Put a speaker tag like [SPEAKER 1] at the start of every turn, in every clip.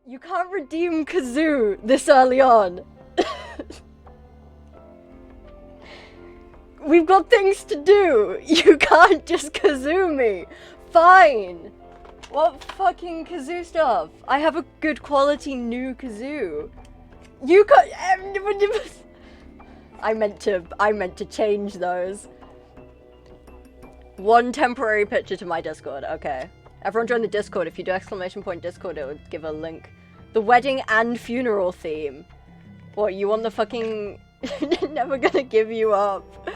[SPEAKER 1] You can't redeem Kazoo this early on. We've got things to do. You can't just Kazoo me. Fine. What fucking Kazoo stuff? I have a good quality new Kazoo. You can't. I meant to change those. One temporary picture to my Discord. Okay. Everyone join the Discord. If you do !Discord, it would give a link. The wedding and funeral theme. What, you want the fucking... Never gonna give you up.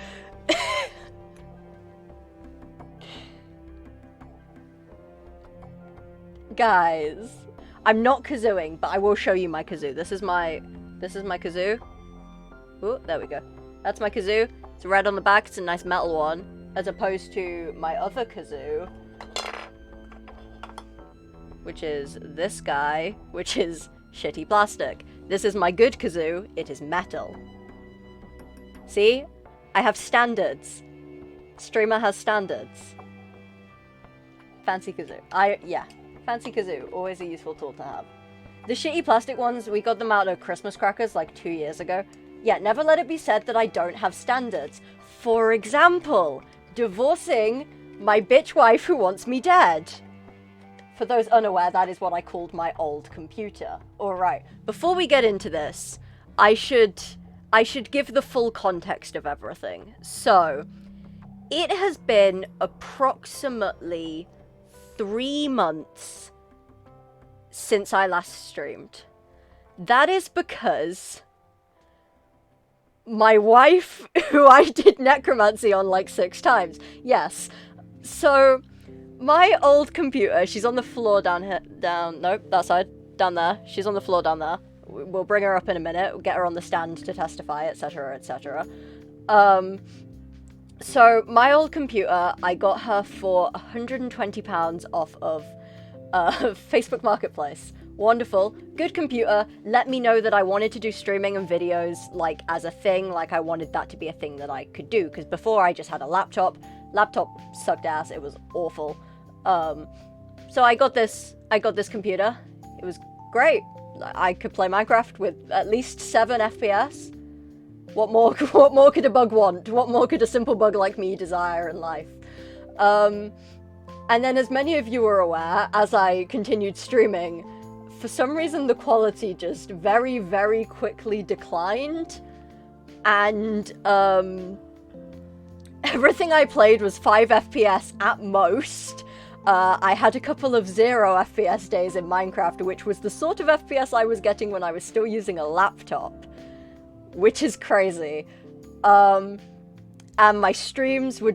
[SPEAKER 1] Guys. I'm not kazooing, but I will show you my kazoo. This is my kazoo. Ooh, there we go. That's my kazoo. It's red on the back. It's a nice metal one. As opposed to my other kazoo, which is this guy, which is shitty plastic. This is my good kazoo. It is metal. See? I have standards. Streamer has standards. Fancy kazoo. Yeah. Fancy kazoo. Always a useful tool to have. The shitty plastic ones, we got them out of Christmas crackers like 2 years ago. Yeah, never let it be said that I don't have standards. For example, divorcing my bitch wife who wants me dead. For those unaware, that is what I called my old computer. Alright, before we get into this, I should give the full context of everything. So, it has been approximately 3 months since I last streamed. That is because my wife, who I did necromancy on like 6 times, yes. So, my old computer, she's on the floor down here, nope, that side, down there. She's on the floor down there. We'll bring her up in a minute, we'll get her on the stand to testify, etc, etc. So, my old computer, I got her for £120 off of Facebook Marketplace. Wonderful. Good computer. Let me know that I wanted to do streaming and videos, like, as a thing. Like, I wanted that to be a thing that I could do. Because before, I just had a laptop. Laptop sucked ass. It was awful. So I got this computer. It was great. I could play Minecraft with at least 7 FPS. What more could a bug want? What more could a simple bug like me desire in life? And then, as many of you are aware, as I continued streaming, for some reason the quality just very, very quickly declined. And, everything I played was 5 FPS at most. I had a couple of 0 FPS days in Minecraft, which was the sort of FPS I was getting when I was still using a laptop. Which is crazy. And my streams were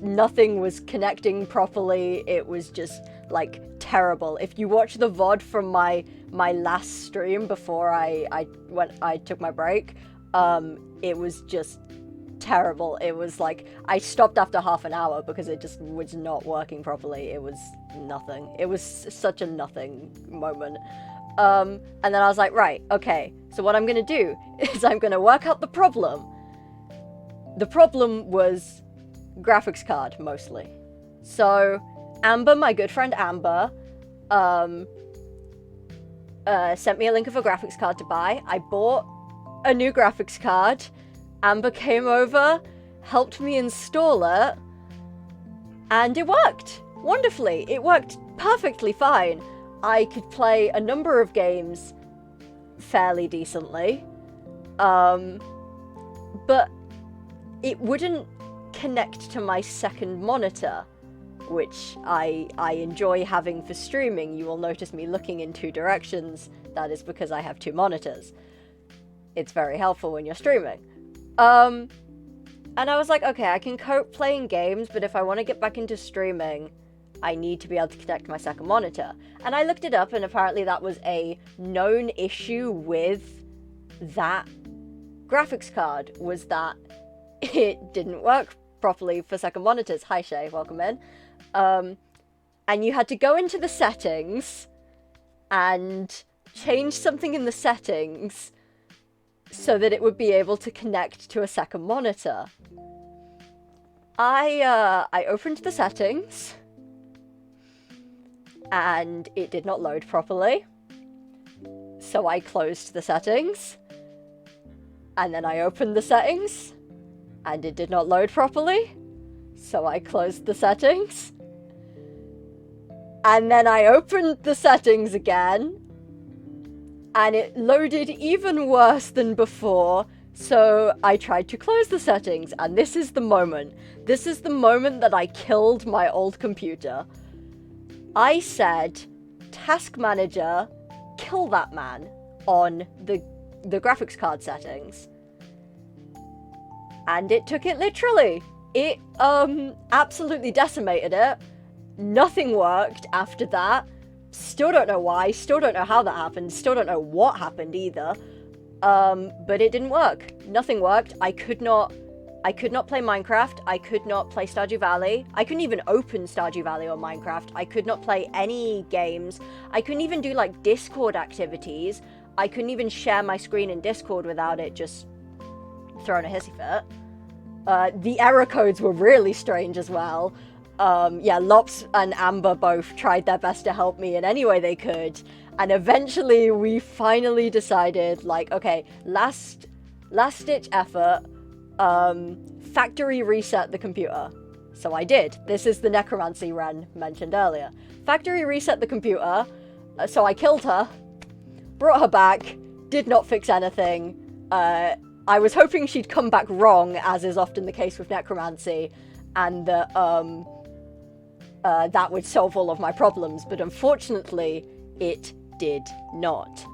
[SPEAKER 1] nothing was connecting properly. It was just, like, terrible. If you watch the VOD from my last stream before I took my break, it was just terrible. It was like, I stopped after half an hour because it just was not working properly. It was nothing. It was such a nothing moment. And then I was like, right, okay, so what I'm gonna do is I'm gonna work out the problem. The problem was graphics card, mostly. So, Amber, my good friend Amber, sent me a link of a graphics card to buy. I bought a new graphics card. Amber came over, helped me install it, and it worked wonderfully. It worked perfectly fine. I could play a number of games fairly decently, but it wouldn't connect to my second monitor, which I enjoy having for streaming. You will notice me looking in 2 directions. That is because I have 2 monitors. It's very helpful when you're streaming. And I was like, okay, I can cope playing games, but if I want to get back into streaming, I need to be able to connect my second monitor. And I looked it up, and apparently that was a known issue with that graphics card, was that it didn't work properly for second monitors. Hi Shay, welcome in. And you had to go into the settings and change something in the settings so that it would be able to connect to a second monitor. I opened the settings, and it did not load properly. So I closed the settings. And then I opened the settings. And it did not load properly. So I closed the settings. And then I opened the settings again. And it loaded even worse than before. So I tried to close the settings. And this is the moment. This is the moment that I killed my old computer. I said, Task Manager, kill that man on the graphics card settings. And it took it literally. It absolutely decimated it. Nothing worked after that. Still don't know why, still don't know how that happened, still don't know what happened either. But it didn't work. Nothing worked. I could not play Minecraft. I could not play Stardew Valley. I couldn't even open Stardew Valley on Minecraft. I could not play any games. I couldn't even do like Discord activities. I couldn't even share my screen in Discord without it just throwing a hissy fit. The error codes were really strange as well. Yeah, Lops and Amber both tried their best to help me in any way they could. And eventually we finally decided, like, okay, last ditch effort, factory reset the computer. So I did. This is the necromancy Ren mentioned earlier. Factory reset the computer, so I killed her, brought her back, did not fix anything. I was hoping she'd come back wrong, as is often the case with necromancy, and that that would solve all of my problems, but unfortunately, it did not.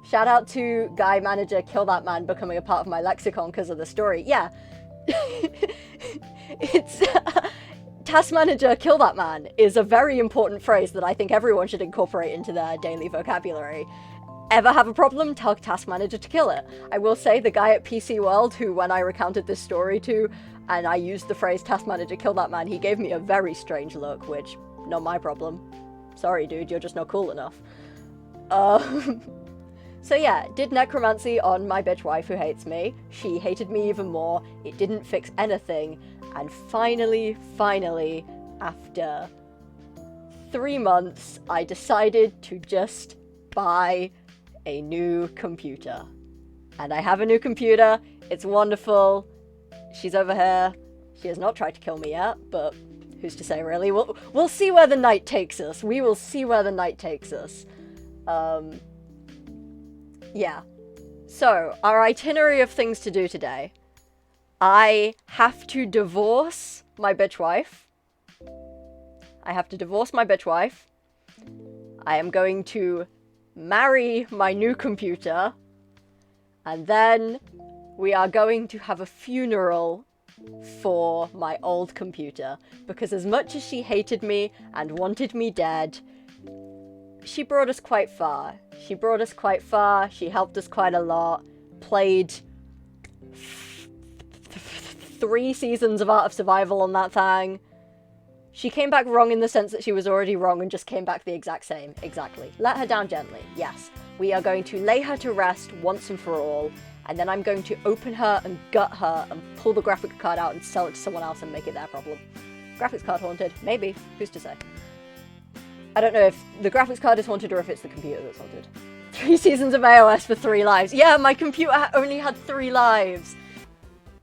[SPEAKER 1] Shout out to Guy Manager Kill That Man becoming a part of my lexicon because of the story. Yeah. It's Task Manager Kill That Man is a very important phrase that I think everyone should incorporate into their daily vocabulary. Ever have a problem? Tell Task Manager to kill it. I will say the guy at PC World who, when I recounted this story to, and I used the phrase Task Manager Kill That Man, he gave me a very strange look, which, not my problem. Sorry dude, you're just not cool enough. So yeah, did necromancy on my bitch wife who hates me. She hated me even more. It didn't fix anything. And finally, after 3 months, I decided to just buy a new computer. And I have a new computer. It's wonderful. She's over here. She has not tried to kill me yet, but who's to say really? We'll see where the night takes us. We will see where the night takes us. Yeah. So, our itinerary of things to do today. I have to divorce my bitch wife. I am going to marry my new computer. And then we are going to have a funeral for my old computer. Because as much as she hated me and wanted me dead, she brought us quite far. She helped us quite a lot. Played 3 seasons of Art of Survival on that thing. She came back wrong in the sense that she was already wrong and just came back the exact same. Exactly. Let her down gently. Yes. We are going to lay her to rest once and for all. And then I'm going to open her and gut her and pull the graphics card out and sell it to someone else and make it their problem. Graphics card haunted. Maybe. Who's to say? I don't know if the graphics card is haunted or if it's the computer that's haunted. 3 seasons of AOS for 3 lives. Yeah, my computer only had 3 lives.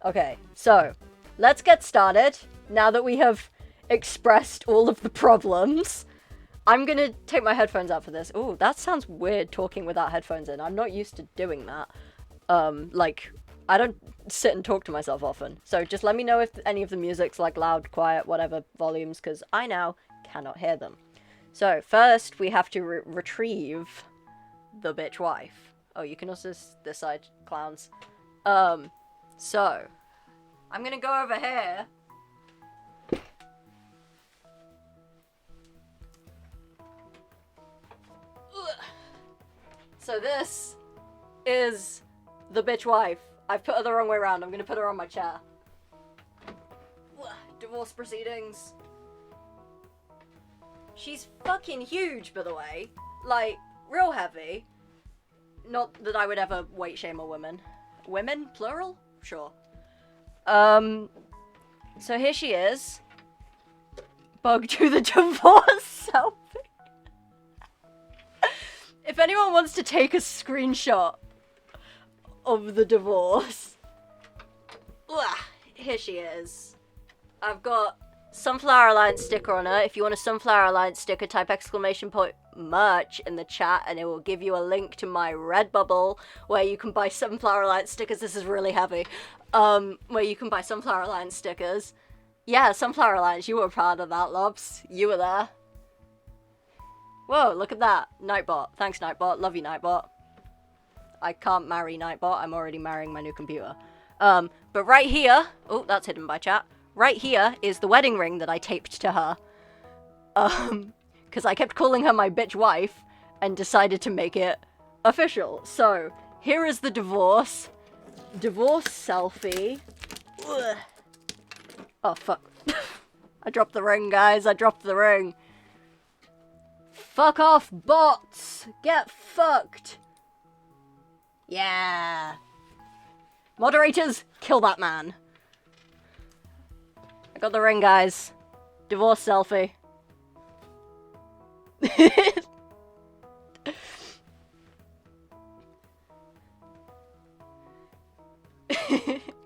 [SPEAKER 1] Okay, so let's get started. Now that we have expressed all of the problems, I'm gonna take my headphones out for this. Ooh, that sounds weird talking without headphones in. I'm not used to doing that. Like, I don't sit and talk to myself often. So just let me know if any of the music's like loud, quiet, whatever volumes, because I now cannot hear them. So, first, we have to retrieve the bitch wife. Oh, you can also this side, clowns. So, I'm gonna go over here. So this is the bitch wife. I've put her the wrong way around. I'm gonna put her on my chair. Divorce proceedings. She's fucking huge, by the way. Like, real heavy. Not that I would ever weight shame a woman. Women? Plural? Sure. So here she is. Bug to the divorce selfie. If anyone wants to take a screenshot of the divorce. Ugh, here she is. I've got Sunflower Alliance sticker on her. If you want a Sunflower Alliance sticker, type !merch in the chat and it will give you a link to my Redbubble where you can buy Sunflower Alliance stickers. This is really heavy. Where you can buy Sunflower Alliance stickers. Yeah, Sunflower Alliance, you were proud of that, Lobs. You were there. Whoa, look at that. Nightbot. Thanks, Nightbot. Love you, Nightbot. I can't marry Nightbot. I'm already marrying my new computer. But right here... Oh, that's hidden by chat. Right here is the wedding ring that I taped to her. Because I kept calling her my bitch wife and decided to make it official. So, here is the divorce. Divorce selfie. Ugh. Oh, fuck. I dropped the ring, guys. I dropped the ring. Fuck off, bots! Get fucked! Yeah. Moderators, kill that man. I got the ring, guys. Divorce selfie.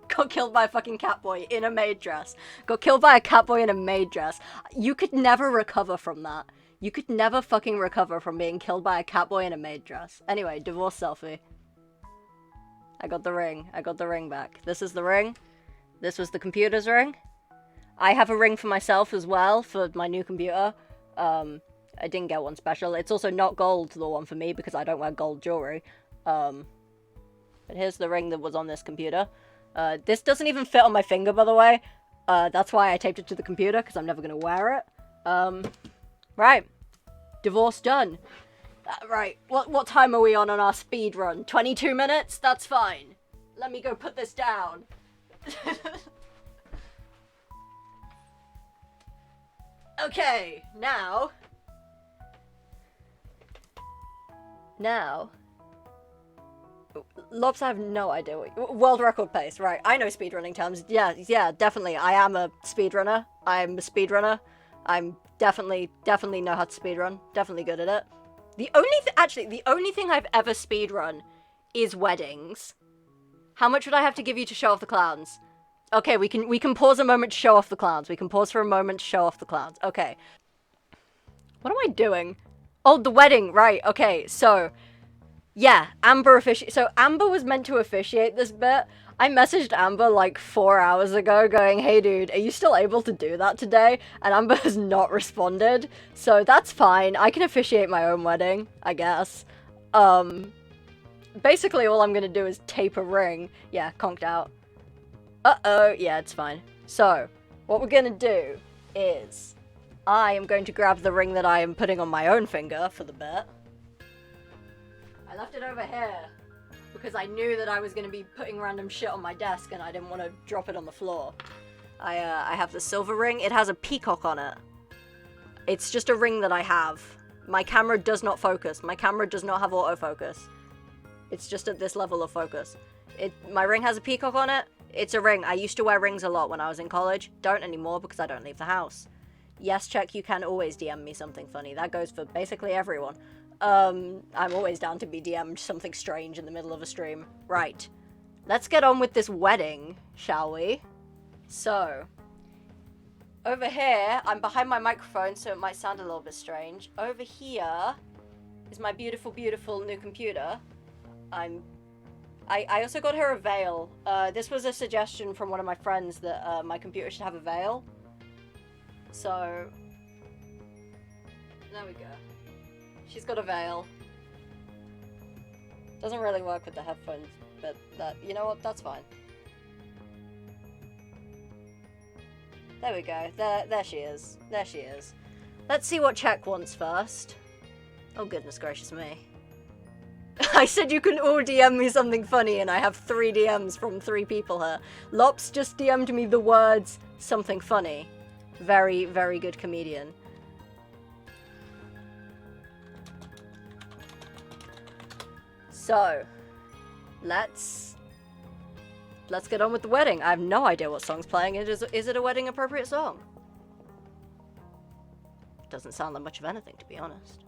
[SPEAKER 1] Got killed by a fucking catboy in a maid dress. Got killed by a catboy in a maid dress. You could never recover from that. You could never fucking recover from being killed by a catboy in a maid dress. Anyway, divorce selfie. I got the ring. I got the ring back. This is the ring. This was the computer's ring. I have a ring for myself as well for my new computer. I didn't get one special. It's also not gold, the one for me, because I don't wear gold jewelry. But here's the ring that was on this computer. This doesn't even fit on my finger, by the way. That's why I taped it to the computer, because I'm never going to wear it. Right. Divorce done. Right. What time are we on our speed run? 22 minutes? That's fine. Let me go put this down. Okay, now... Lobs, I have no idea what... World record pace, right. I know speedrunning terms. Yeah, definitely. I am a speedrunner. I'm a speedrunner. I'm definitely know how to speedrun. Definitely good at it. The only thing I've ever speedrun is weddings. How much would I have to give you to show off the clowns? Okay, we can pause a moment to show off the clowns. We can pause for a moment to show off the clowns. Okay. What am I doing? Oh, the wedding, right. Okay, so... Yeah, Amber So Amber was meant to officiate this bit. I messaged Amber like 4 hours ago going, hey dude, are you still able to do that today? And Amber has not responded. So that's fine. I can officiate my own wedding, I guess. Basically all I'm gonna do is tape a ring. Yeah, conked out. Uh-oh, yeah, it's fine. So, what we're gonna do is I am going to grab the ring that I am putting on my own finger for the bit. I left it over here because I knew that I was going to be putting random shit on my desk and I didn't want to drop it on the floor. I have the silver ring. It has a peacock on it. It's just a ring that I have. My camera does not focus. My camera does not have autofocus. It's just at this level of focus. My ring has a peacock on it. It's a ring. I used to wear rings a lot when I was in college. Don't anymore because I don't leave the house. Yes, check, you can always DM me something funny. That goes for basically everyone. I'm always down to be DM'd something strange in the middle of a stream. Right. Let's get on with this wedding, shall we? So, over here, I'm behind my microphone, so it might sound a little bit strange. Over here is my beautiful, beautiful new computer. I also got her a veil. This was a suggestion from one of my friends that my computer should have a veil. So, there we go. She's got a veil. Doesn't really work with the headphones, but you know what, that's fine. There we go. There she is. There she is. Let's see what Czech wants first. Oh goodness gracious me. I said you can all DM me something funny and I have 3 DMs from 3 people here. Lops just DM'd me the words something funny. Very, very good comedian. So, let's get on with the wedding. I have no idea what song's playing. Is it a wedding appropriate song? Doesn't sound like much of anything, to be honest.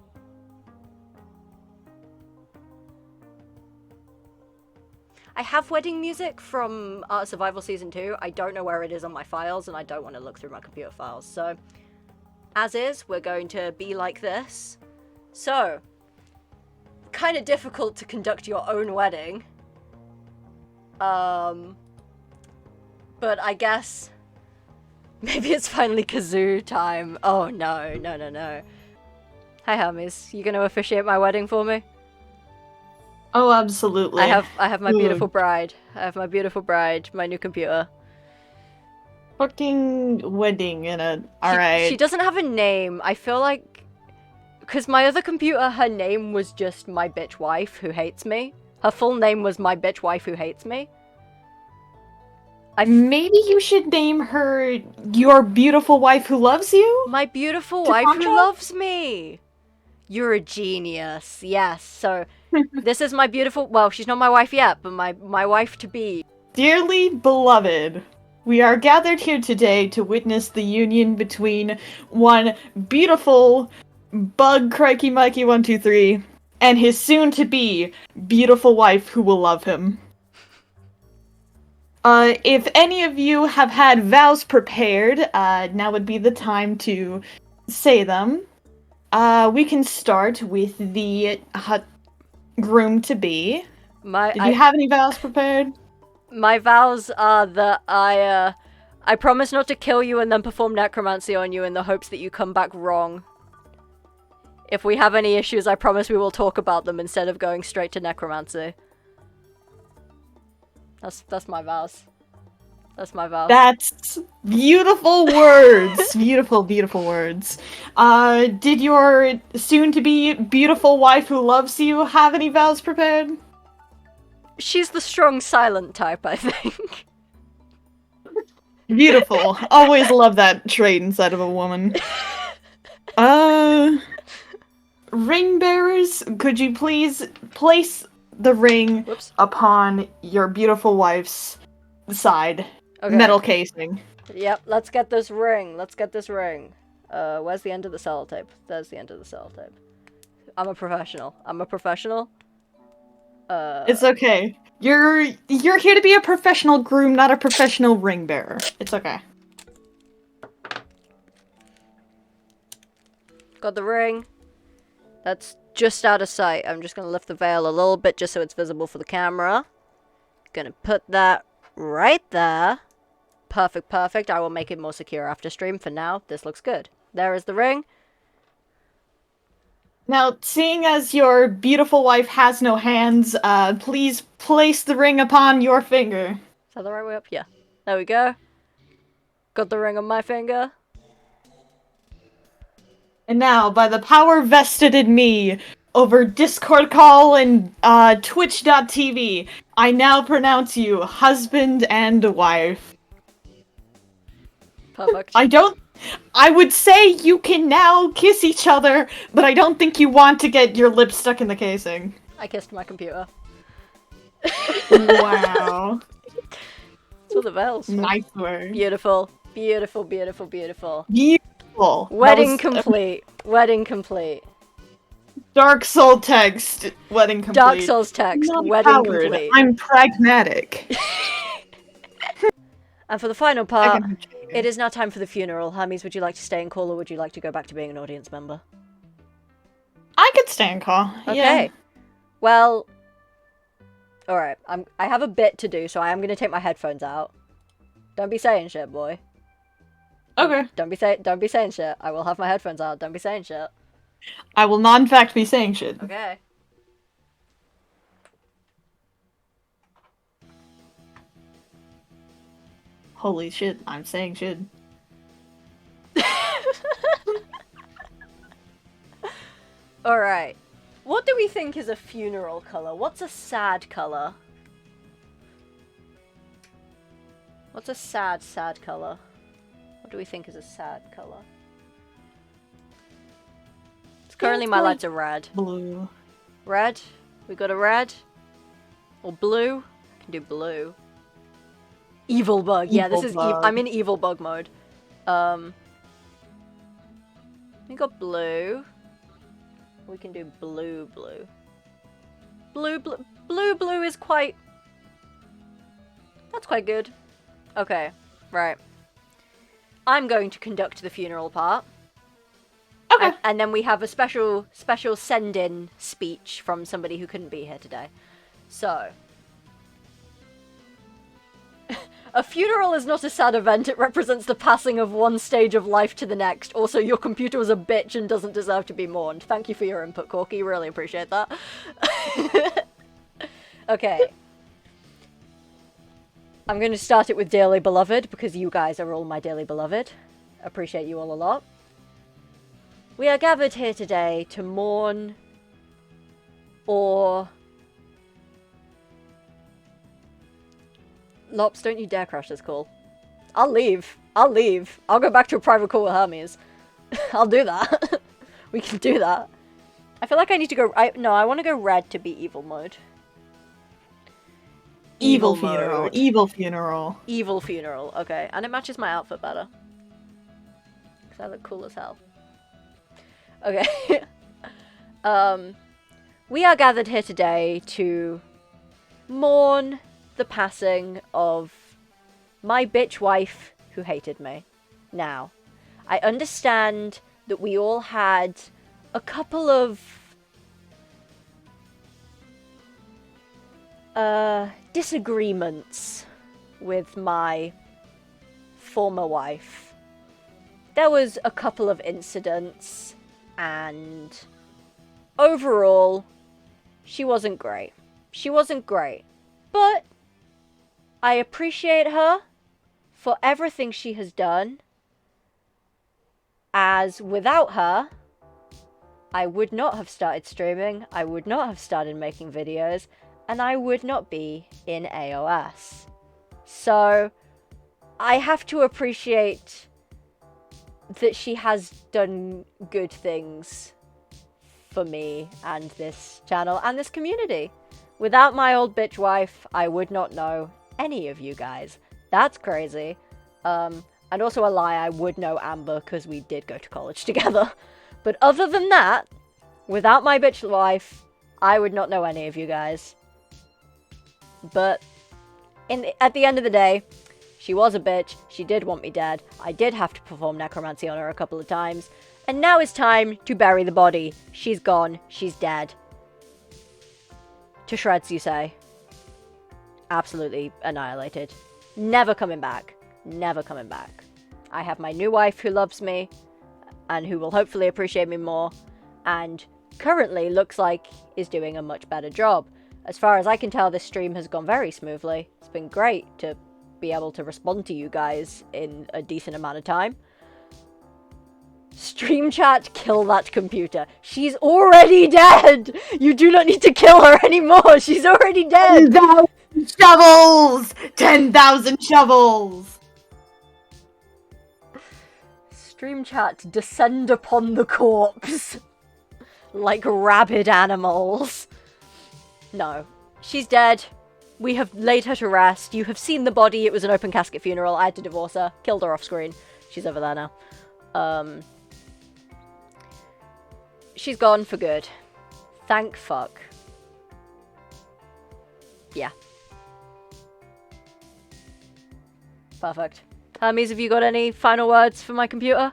[SPEAKER 1] I have wedding music from Art of Survival Season 2. I don't know where it is on my files, and I don't want to look through my computer files. So, as is, we're going to be like this. So, kind of difficult to conduct your own wedding. But I guess maybe it's finally kazoo time. Oh no. Hi Hermes, you gonna officiate my wedding for me?
[SPEAKER 2] Oh, absolutely.
[SPEAKER 1] I have my beautiful bride. I have my beautiful bride, my new computer.
[SPEAKER 2] Fucking wedding in a. Alright.
[SPEAKER 1] She doesn't have a name. I feel like because my other computer, her name was just my bitch wife who hates me. Her full name was my bitch wife who hates me.
[SPEAKER 2] Maybe you should name her your beautiful wife who loves you?
[SPEAKER 1] My beautiful wife who loves me. You're a genius. Yes. So this is my beautiful. Well, she's not my wife yet, but my wife to be.
[SPEAKER 2] Dearly beloved, we are gathered here today to witness the union between one beautiful Bug Crikey Mikey 123 and his soon-to-be beautiful wife who will love him. If any of you have had vows prepared, now would be the time to say them. We can start with the groom-to-be. Did you have any vows prepared?
[SPEAKER 1] My vows are that I promise not to kill you and then perform necromancy on you in the hopes that you come back wrong. If we have any issues, I promise we will talk about them instead of going straight to necromancy. That's my vows. That's my vows.
[SPEAKER 2] That's beautiful words. Beautiful words. Did your soon-to-be beautiful wife who loves you have any vows prepared?
[SPEAKER 1] She's the strong, silent type, I think.
[SPEAKER 2] Beautiful. Always love that trait inside of a woman. Ring bearers, could you please place the ring upon your beautiful wife's side? Okay. Metal casing.
[SPEAKER 1] Yep, let's get this ring. Where's the end of the sellotape? There's the end of the sellotape. I'm a professional.
[SPEAKER 2] It's okay. You're here to be a professional groom, not a professional ring bearer. It's okay.
[SPEAKER 1] Got the ring. That's just out of sight. I'm just gonna lift the veil a little bit just so it's visible for the camera. Gonna put that right there. Perfect. I will make it more secure after stream. For now, this looks good. There is the ring.
[SPEAKER 2] Now, seeing as your beautiful wife has no hands, please place the ring upon your finger.
[SPEAKER 1] Is that the right way up? Yeah. There we go. Got the ring on my finger.
[SPEAKER 2] And now, by the power vested in me over Discord call and Twitch.tv, I now pronounce you husband and wife.
[SPEAKER 1] Perfect.
[SPEAKER 2] I would say you can now kiss each other, but I don't think you want to get your lips stuck in the casing.
[SPEAKER 1] I kissed my computer.
[SPEAKER 2] Wow.
[SPEAKER 1] That's what the bells.
[SPEAKER 2] Nice word.
[SPEAKER 1] Beautiful.
[SPEAKER 2] Beautiful.
[SPEAKER 1] Wedding complete. Wedding complete.
[SPEAKER 2] Dark Soul text. Wedding complete.
[SPEAKER 1] Dark Souls text.
[SPEAKER 2] Not
[SPEAKER 1] wedding
[SPEAKER 2] powered.
[SPEAKER 1] complete.
[SPEAKER 2] I'm pragmatic.
[SPEAKER 1] And for the final part, it is now time for the funeral. Hermes, would you like to stay and call, or would you like to go back to being an audience member?
[SPEAKER 2] I could stay and call.
[SPEAKER 1] Okay.
[SPEAKER 2] Yeah.
[SPEAKER 1] Well, all right. I have a bit to do, so I am going to take my headphones out. Don't be saying shit, boy.
[SPEAKER 2] Okay.
[SPEAKER 1] Don't be saying shit. I will have my headphones out. Don't be saying shit.
[SPEAKER 2] I will not, in fact, be saying shit.
[SPEAKER 1] Okay.
[SPEAKER 2] Holy shit, I'm saying shit.
[SPEAKER 1] Alright. What do we think is a funeral color? What's a sad color? What's a sad color? What do we think is a sad color? Currently my lights are red.
[SPEAKER 2] Blue.
[SPEAKER 1] Red? We got a red? Or blue? I can do blue. Evil bug. Yeah, this is I'm in evil bug mode. We got blue. We can do blue. Blue is quite That's quite good. Okay, right. I'm going to conduct the funeral part.
[SPEAKER 2] Okay.
[SPEAKER 1] And then we have a special send-in speech from somebody who couldn't be here today. So, a funeral is not a sad event. It represents the passing of one stage of life to the next. Also, your computer was a bitch and doesn't deserve to be mourned. Thank you for your input, Corky. Really appreciate that. Okay. I'm going to start it with Dearly Beloved, because you guys are all my dearly beloved. Appreciate you all a lot. We are gathered here today to mourn or... Lops, don't you dare crash this call. I'll leave. I'll go back to a private call with Hermes. I'll do that. We can do that. I feel like I need to go... No, I want to go red to be evil mode.
[SPEAKER 2] Evil
[SPEAKER 1] mode.
[SPEAKER 2] funeral. Evil funeral.
[SPEAKER 1] Evil funeral. Okay, and it matches my outfit better. Because I look cool as hell. Okay. We are gathered here today to mourn the passing of my bitch wife who hated me. Now, I understand that we all had a couple of disagreements with my former wife. There was a couple of incidents, and overall, she wasn't great. She wasn't great. But I appreciate her for everything she has done, as without her, I would not have started streaming, I would not have started making videos, and I would not be in AOS. So, I have to appreciate that she has done good things for me and this channel and this community. Without my old bitch wife, I would not know any of you guys. That's crazy. And also a lie, I would know Amber because we did go to college together. But other than that, without my bitch wife, I would not know any of you guys. But at the end of the day, she was a bitch. She did want me dead. I did have to perform necromancy on her a couple of times. And now it's time to bury the body. She's gone. She's dead. To shreds, you say. Absolutely annihilated. Never coming back. Never coming back. I have my new wife who loves me and who will hopefully appreciate me more, and currently looks like is doing a much better job. As far as I can tell, this stream has gone very smoothly. It's been great to be able to respond to you guys in a decent amount of time. Stream chat, kill that computer. She's already dead! You do not need to kill her anymore! She's already dead!
[SPEAKER 2] 10,000 shovels! 10,000 shovels!
[SPEAKER 1] Stream chat, descend upon the corpse. Like rabid animals. No. She's dead. We have laid her to rest. You have seen the body. It was an open casket funeral. I had to divorce her. Killed her off screen. She's over there now. She's gone for good. Thank fuck. Yeah. Perfect. Hermes, have you got any final words for my computer?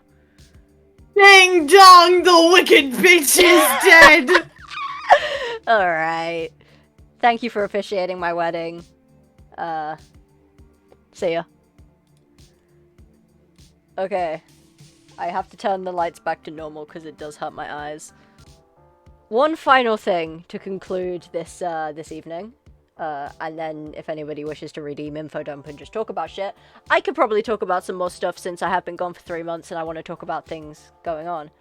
[SPEAKER 2] Ding dong, the wicked bitch is dead!
[SPEAKER 1] Alright. Thank you for officiating my wedding. See ya. Okay. I have to turn the lights back to normal because it does hurt my eyes. One final thing to conclude this this evening. And then if anybody wishes to redeem info dump and just talk about shit, I could probably talk about some more stuff since I have been gone for 3 months and I want to talk about things going on.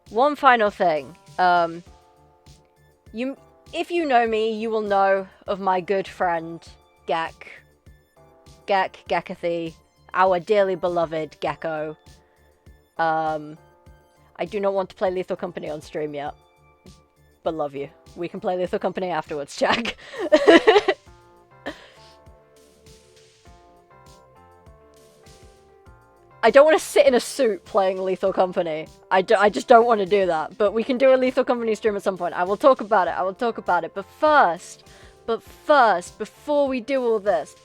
[SPEAKER 1] One final thing. If you know me, you will know of my good friend, Gekathy, our dearly beloved Gecko. I do not want to play Lethal Company on stream yet, but love you. We can play Lethal Company afterwards, Jack. I don't want to sit in a suit playing Lethal Company. I just don't want to do that. But we can do a Lethal Company stream at some point. I will talk about it. But But first, before we do all this,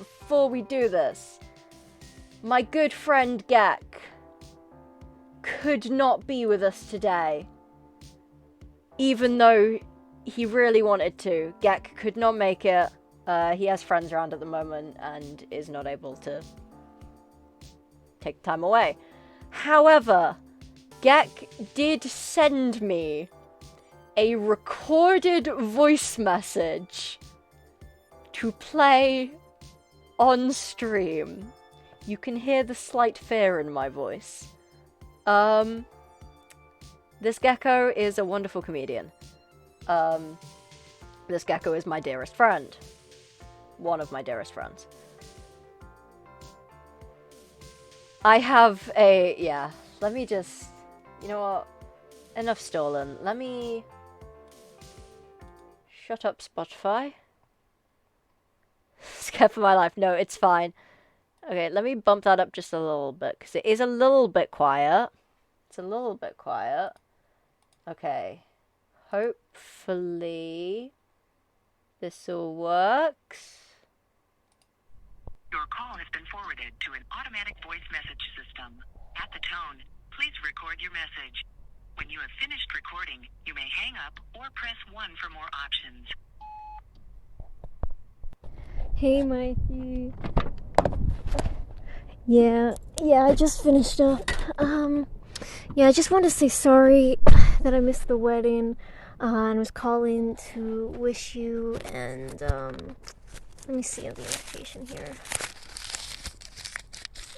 [SPEAKER 1] my good friend Gek could not be with us today. Even though he really wanted to. Gek could not make it. He has friends around at the moment and is not able to take time away. However, Gek did send me a recorded voice message to play on stream. You can hear the slight fear in my voice. This gecko is a wonderful comedian. This gecko is my dearest friend. One of my dearest friends. I have a... yeah, let me just... you know what? Enough stolen. Let me... shut up, Spotify. Scared for my life. No, it's fine. Okay, let me bump that up just a little bit, because it is a little bit quiet. It's a little bit quiet. Okay. Hopefully this all works.
[SPEAKER 3] Your call has been forwarded to an automatic voice message system. At the tone, please record your message. When you have finished recording, you may hang up or press 1 for more options.
[SPEAKER 4] Hey, Mikey. Yeah, I just finished up. Yeah, I just wanted to say sorry that I missed the wedding, and was calling to wish you, and, let me see on the invitation here.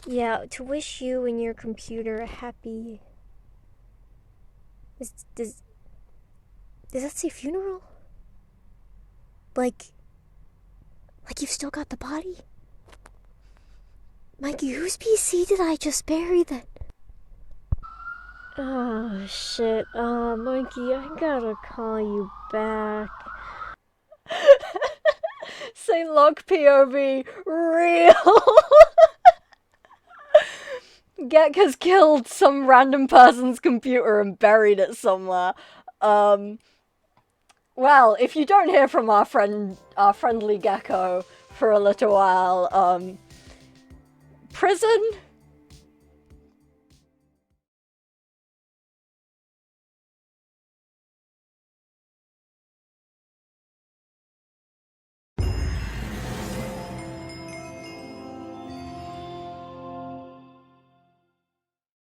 [SPEAKER 4] Yeah, to wish you and your computer a happy... Does that say funeral? Like you've still got the body? Mikey, whose PC did I just bury then? Oh, shit. Mikey, I gotta call you back.
[SPEAKER 1] St. Log POV, real! Gek has killed some random person's computer and buried it somewhere. Well, if you don't hear from our friendly gecko for a little while, prison